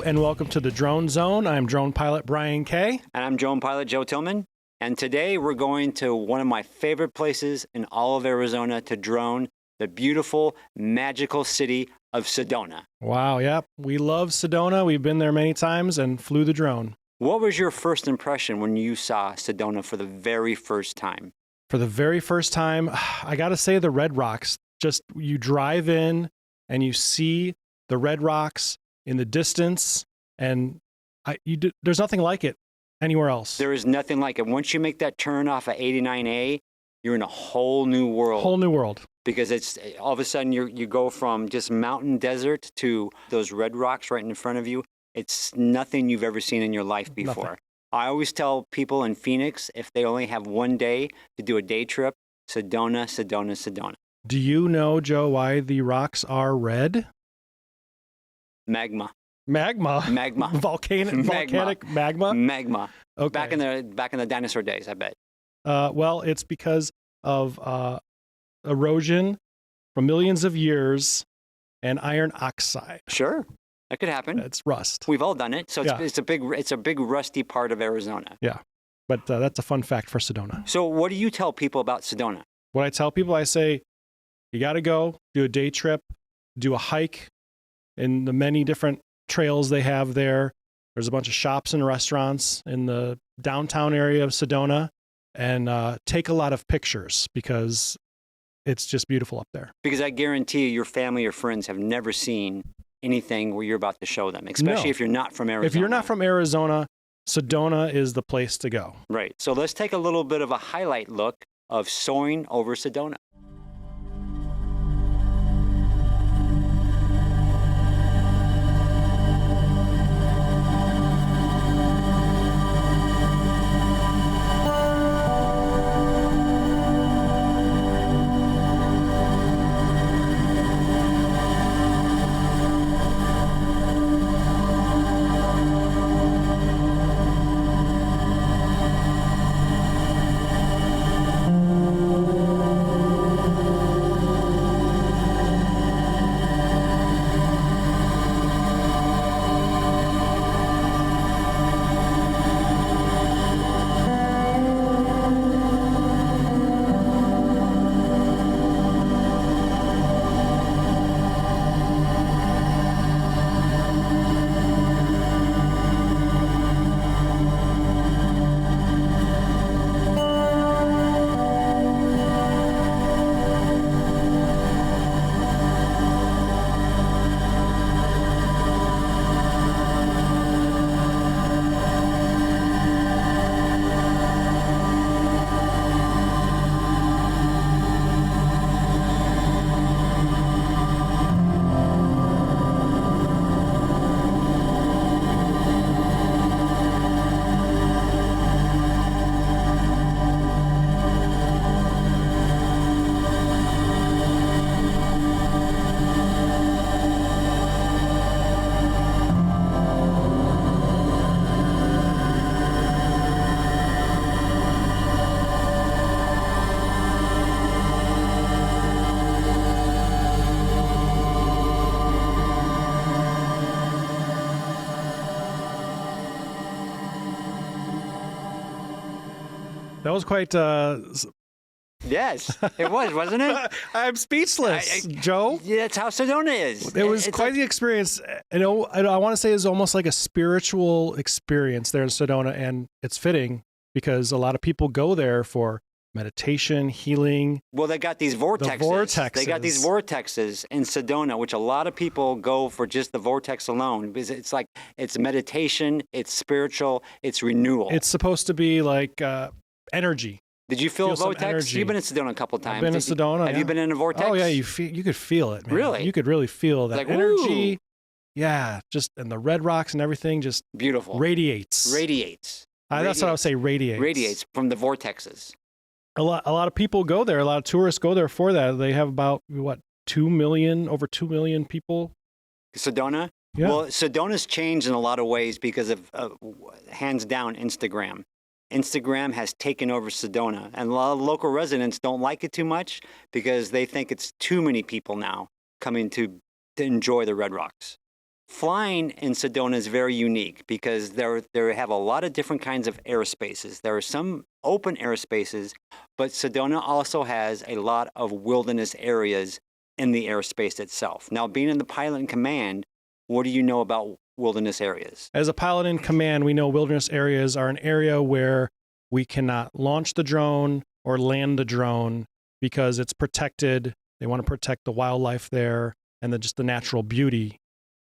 and welcome to the Drone Zone. I'm drone pilot Brian Kay. And I'm drone pilot Joe Tillman. And today we're going to one of my favorite places in all of Arizona to drone, the beautiful, magical city of Sedona. Wow, yep. We love Sedona. We've been there many times and flew the drone. What was your first impression when you saw Sedona for the very first time? For the very first time, I got to say the Red Rocks. Just you drive in and you see the Red Rocks in the distance, and there's nothing like it anywhere else. There is nothing like it. Once you make that turn off of 89A, you're in a whole new world. Whole new world. Because it's all of a sudden you go from just mountain desert to those Red Rocks right in front of you. It's nothing you've ever seen in your life before. Nothing. I always tell people in Phoenix, if they only have one day to do a day trip, Sedona, Sedona, Sedona. Do you know, Joe, why the rocks are red? Magma. Magma. Volcanic magma. Magma. Okay. Back in the dinosaur days, I bet. Well, it's because of erosion from millions of years and iron oxide. Sure, that could happen. It's rust. We've all done it. So it's a big rusty part of Arizona. Yeah, but that's a fun fact for Sedona. So what do you tell people about Sedona? What I tell people, I say, you got to go do a day trip, do a hike in the many different trails they have there. There's a bunch of shops and restaurants in the downtown area of Sedona, and take a lot of pictures because it's just beautiful up there. Because I guarantee you, your family or friends have never seen anything where you're about to show them, especially if you're not from Arizona. If you're not from Arizona, Sedona is the place to go. Right. So let's take a little bit of a highlight look of soaring over Sedona. That was quite... Yes, it was, wasn't it? I'm speechless, Joe. Yeah, that's how Sedona is. It was quite the experience. I want to say it's almost like a spiritual experience there in Sedona, and it's fitting because a lot of people go there for meditation, healing. Well, they got these vortexes. They got these vortexes in Sedona, which a lot of people go for just the vortex alone because it's meditation, it's spiritual, it's renewal. It's supposed to be like energy. Did you feel a vortex? You've been in Sedona a couple times. I've been in Sedona. Have you been in a vortex? Oh yeah, you could feel it, man. Really? You could really feel that energy. Ooh. Yeah, and the red rocks and everything just beautiful. Radiates. That's what I would say. Radiates from the vortexes. A lot of people go there. A lot of tourists go there for that. They have about over 2 million people. Sedona. Yeah. Well, Sedona's changed in a lot of ways because of hands down Instagram. Instagram has taken over Sedona, and a lot of local residents don't like it too much because they think it's too many people now coming to enjoy the Red Rocks. flying in Sedona is very unique because there have a lot of different kinds of airspaces. There are some open airspaces, but Sedona also has a lot of wilderness areas in the airspace itself. Now, being in the pilot in command, what do you know about wilderness areas? As a pilot in command, we know wilderness areas are an area where we cannot launch the drone or land the drone because it's protected. They want to protect the wildlife there and just the natural beauty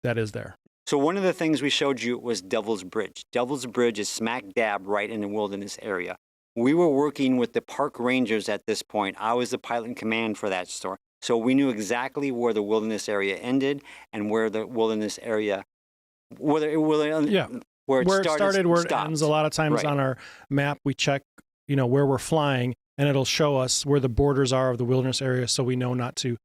that is there. So one of the things we showed you was Devil's Bridge. Devil's Bridge is smack dab right in the wilderness area. We were working with the park rangers at this point. I was the pilot in command for that store. So we knew exactly where the wilderness area ended and where the wilderness area, where it started, where it ends. A lot of times on our map, we check, where we're flying, and it'll show us where the borders are of the wilderness area, so we know not to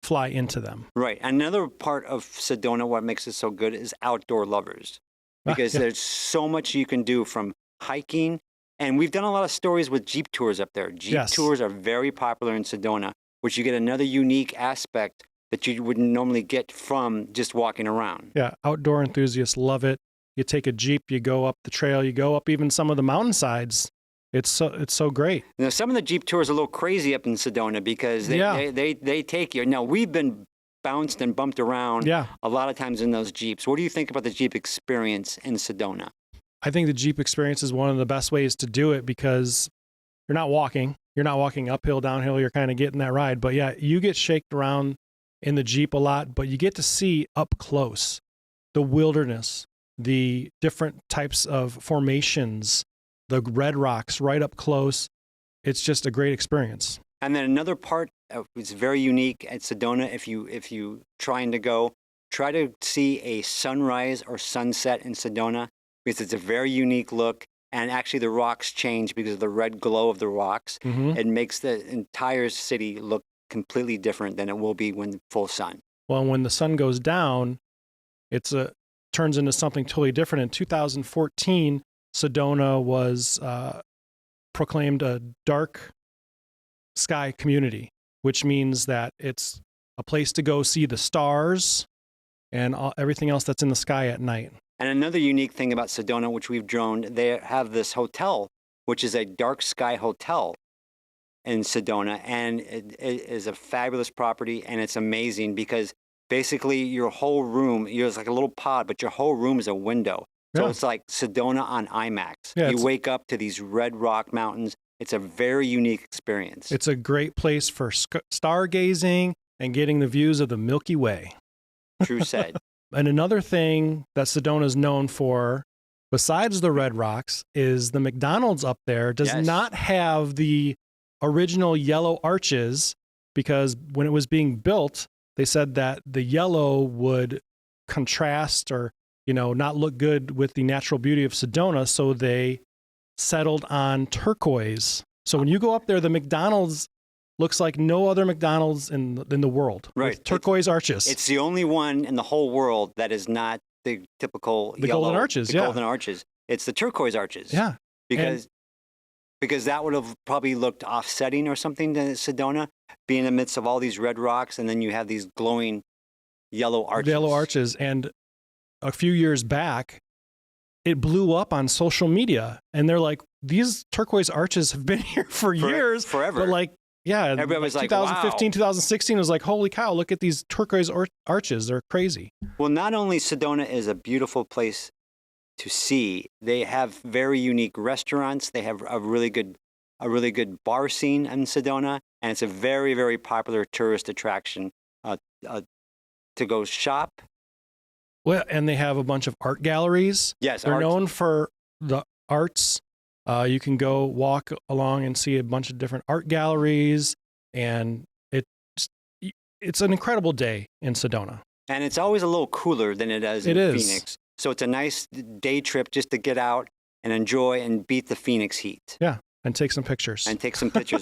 fly into them. Right. Another part of Sedona, what makes it so good, is outdoor lovers, because there's so much you can do, from hiking, and we've done a lot of stories with Jeep tours up there. Jeep tours are very popular in Sedona, which you get another unique aspect that you wouldn't normally get from just walking around. Yeah, outdoor enthusiasts love it. You take a Jeep, you go up the trail, you go up even some of the mountainsides. It's so great. Now, some of the Jeep tours are a little crazy up in Sedona because they take you. Now, we've been bounced and bumped around a lot of times in those Jeeps. What do you think about the Jeep experience in Sedona? I think the Jeep experience is one of the best ways to do it because you're not walking. You're not walking uphill, downhill. You're kind of getting that ride. But yeah, you get shaked around in the Jeep a lot, but you get to see up close the wilderness, the different types of formations, the red rocks right up close. It's just a great experience. And then another part is very unique at Sedona. If you trying to go, try to see a sunrise or sunset in Sedona, because it's a very unique look. And actually the rocks change because of the red glow of the rocks. Mm-hmm. It makes the entire city look completely different than it will be when full sun. Well, when the sun goes down, turns into something totally different. In 2014, Sedona was proclaimed a dark sky community, which means that it's a place to go see the stars and everything else that's in the sky at night. And another unique thing about Sedona, which we've droned, they have this hotel, which is a dark sky hotel in Sedona. And it is a fabulous property, and it's amazing because basically your whole room, it's like a little pod, but your whole room is a window. So it's like Sedona on IMAX. Yeah, you wake up to these red rock mountains. It's a very unique experience. It's a great place for stargazing and getting the views of the Milky Way. True said. And another thing that Sedona is known for, besides the red rocks, is the McDonald's up there does not have the original yellow arches, because when it was being built, they said that the yellow would contrast or not look good with the natural beauty of Sedona, so they settled on turquoise. So when you go up there, the McDonald's looks like no other McDonald's in the world. Right. With turquoise arches. It's the only one in the whole world that is not the typical yellow. Golden arches, golden arches. It's the turquoise arches. Yeah. Because that would have probably looked offsetting or something to Sedona, being in the midst of all these red rocks, and then you have these glowing yellow arches. Yellow arches. And a few years back, it blew up on social media, and they're like, these turquoise arches have been here for years. Forever. But everybody was like, 2015, wow. 2016 was like, holy cow, look at these turquoise arches. They're crazy. Well, not only Sedona is a beautiful place to see, they have very unique restaurants. They have a really good bar scene in Sedona, and it's a very, very popular tourist attraction to go shop. Well, and they have a bunch of art galleries. Yes, they're known for the arts. You can go walk along and see a bunch of different art galleries, and it's an incredible day in Sedona. And it's always a little cooler than it is in Phoenix. So it's a nice day trip just to get out and enjoy and beat the Phoenix heat. Yeah, and take some pictures.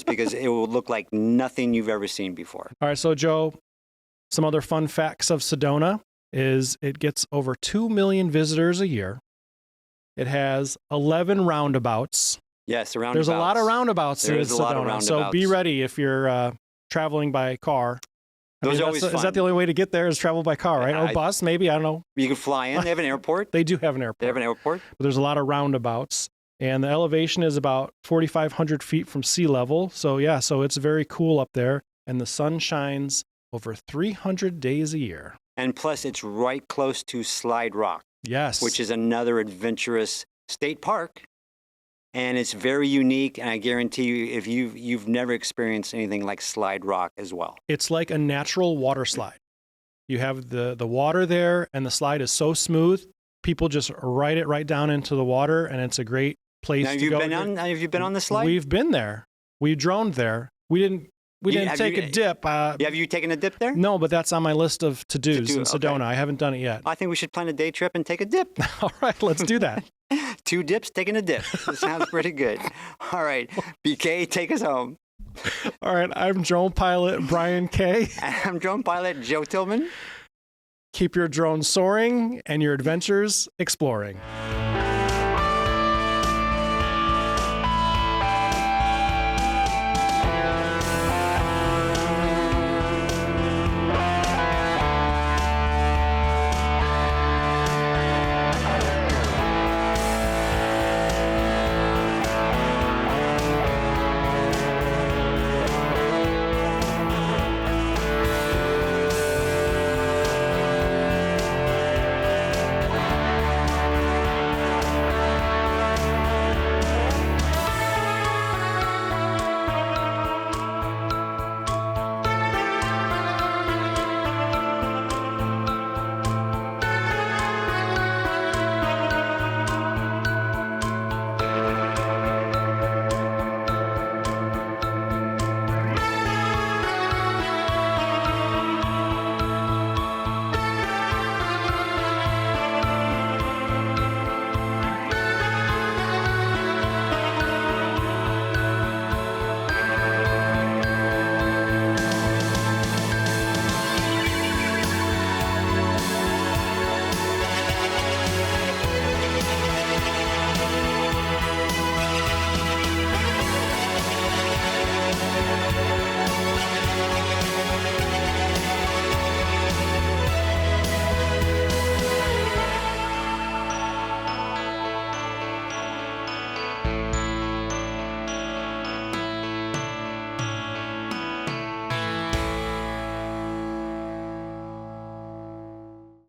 Because it will look like nothing you've ever seen before. All right, so Joe, some other fun facts of Sedona is it gets over 2 million visitors a year. It has 11 roundabouts. Yes, roundabouts. There's a lot of roundabouts in Sedona. So be ready if you're traveling by car. Those are always fun. Is that the only way to get there is travel by car, right? Or bus, maybe? I don't know. You can fly in. They have an airport. They do have an airport. They have an airport. But there's a lot of roundabouts. And the elevation is about 4,500 feet from sea level. So, yeah, so it's very cool up there. And the sun shines over 300 days a year. And plus, it's right close to Slide Rock. Yes. Which is another adventurous state park. And it's very unique. And I guarantee you, if you've never experienced anything like Slide Rock as well. It's like a natural water slide. You have the water there, and the slide is so smooth. People just ride it right down into the water, and it's a great place now, to go. Have you been on the slide? We've been there. We droned there. We didn't take a dip. Have you taken a dip there? No, but that's on my list of to-dos in Sedona. Okay. I haven't done it yet. I think we should plan a day trip and take a dip. All right, let's do that. 2 dips, taking a dip. That sounds pretty good. All right, BK, take us home. All right, I'm drone pilot Brian Kay. And I'm drone pilot Joe Tillman. Keep your drone soaring and your adventures exploring.